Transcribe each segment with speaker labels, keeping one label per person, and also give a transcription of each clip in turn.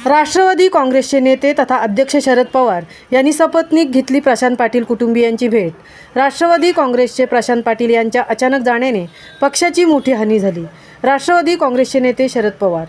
Speaker 1: राष्ट्रवादी काँग्रेसचे नेते तथा अध्यक्ष शरद पवार यांनी सपत्नीक घेतली प्रशांत पाटील कुटुंबियांची भेट। राष्ट्रवादी काँग्रेसचे प्रशांत पाटील यांच्या अचानक जाण्याने पक्षाची मोठी हानी झाली। राष्ट्रवादी काँग्रेसचे नेते शरद पवार,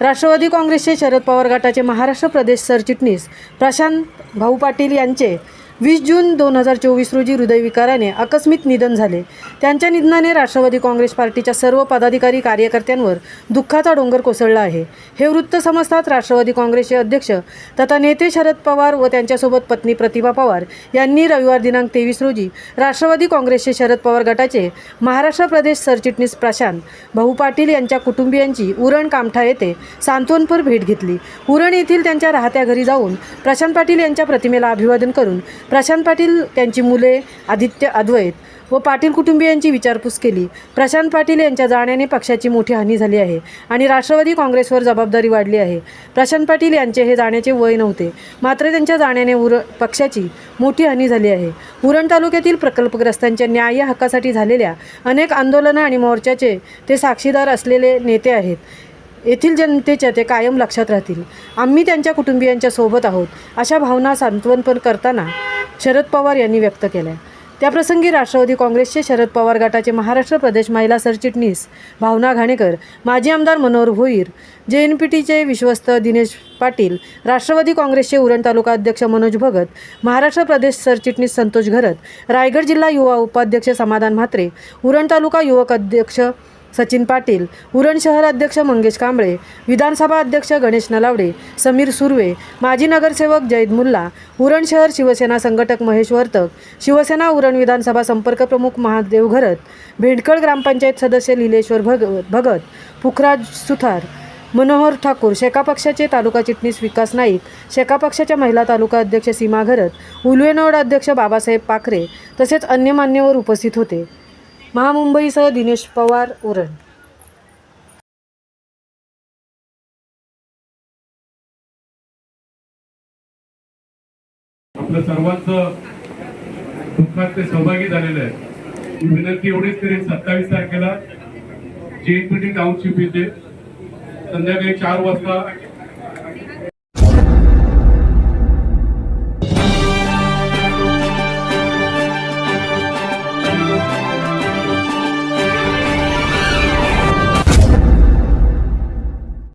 Speaker 1: राष्ट्रवादी काँग्रेसचे शरद पवार गटाचे महाराष्ट्र प्रदेश सरचिटणीस प्रशांत भाऊ पाटील यांचे 20 जून 2024 रोजी हृदयविकाराने आकस्मिक निधन झाले। त्यांच्या निधनाने राष्ट्रवादी काँग्रेस पार्टीच्या सर्व पदाधिकारी कार्यकर्त्यांवर दुःखाचा डोंगर कोसळला आहे। हे वृत्त समजताच राष्ट्रवादी काँग्रेसचे अध्यक्ष तथा नेते शरद पवार व त्यांच्यासोबत पत्नी प्रतिभा पवार यांनी रविवार दिनांक 23 रोजी राष्ट्रवादी काँग्रेसचे शरद पवार गटाचे महाराष्ट्र प्रदेश सरचिटणीस प्रशांत भाऊ पाटील यांच्या कुटुंबियांची उरण कामठा येथे सांत्वनपर भेट घेतली। उरण येथील त्यांच्या राहत्या घरी जाऊन प्रशांत पाटील यांच्या प्रतिमेला अभिवादन करून प्रशांत पाटील, त्यांची मुले आदित्य, अद्वैत व पाटील कुटुंबियांची विचारपूस केली। प्रशांत पाटील यांच्या जाण्याने पक्षाची मोठी हानी झाली आहे आणि राष्ट्रवादी काँग्रेसवर जबाबदारी वाढली आहे। प्रशांत पाटील यांचे हे जाण्याचे वय नव्हते, मात्र त्यांच्या जाण्याने पक्षाची मोठी हानी झाली आहे। उरण तालुक्यातील प्रकल्पग्रस्तांच्या न्याय्य हक्कासाठी झालेल्या अनेक आंदोलनं आणि मोर्चाचे ते साक्षीदार असलेले नेते आहेत। येथील जनतेच्या ते कायम लक्षात राहतील। आम्ही त्यांच्या कुटुंबियांच्या सोबत आहोत, अशा भावना सांत्वनपर करताना शरद पवार यांनी व्यक्त केल्या। त्याप्रसंगी राष्ट्रवादी काँग्रेसचे शरद पवार गटाचे महाराष्ट्र प्रदेश महिला सरचिटणीस भावना घाणेकर, माजी आमदार मनोहर भोईर, JNPTचे विश्वस्त दिनेश पाटील, राष्ट्रवादी काँग्रेसचे उरण तालुका अध्यक्ष मनोज भगत, महाराष्ट्र प्रदेश सरचिटणीस संतोष घरत, रायगड जिल्हा युवा उपाध्यक्ष समाधान म्हात्रे, उरण तालुका युवक अध्यक्ष सचिन पाटील, उरण शहर अध्यक्ष मंगेश कांबळे, विधानसभा अध्यक्ष गणेश नलावडे, समीर सुर्वे, माजी नगरसेवक जैद मुल्ला, उरण शहर शिवसेना संघटक महेश वर्तक, शिवसेना उरण विधानसभा संपर्क प्रमुख महादेव घरत, भेंडकळ ग्रामपंचायत सदस्य लीलेश्वर भगत, पुखराज सुथार, मनोहर ठाकूर, शेका पक्षाचे तालुका चिटणीस विकास नाईक, शेका पक्षाच्या महिला तालुका अध्यक्ष सीमा घरत, उलवेनोड अध्यक्ष बाबासाहेब पाखरे तसेच अन्य मान्यवर उपस्थित होते। महामुंबईसह दिनेश पवार, उरण।
Speaker 2: आपल्या सर्वांचं दुःखात ते सहभागी झालेलं आहे। मी विनंती एवढीच करेन, 27 तारखेला JNPT टाउनशिप येथे संध्याकाळी 4 वाजता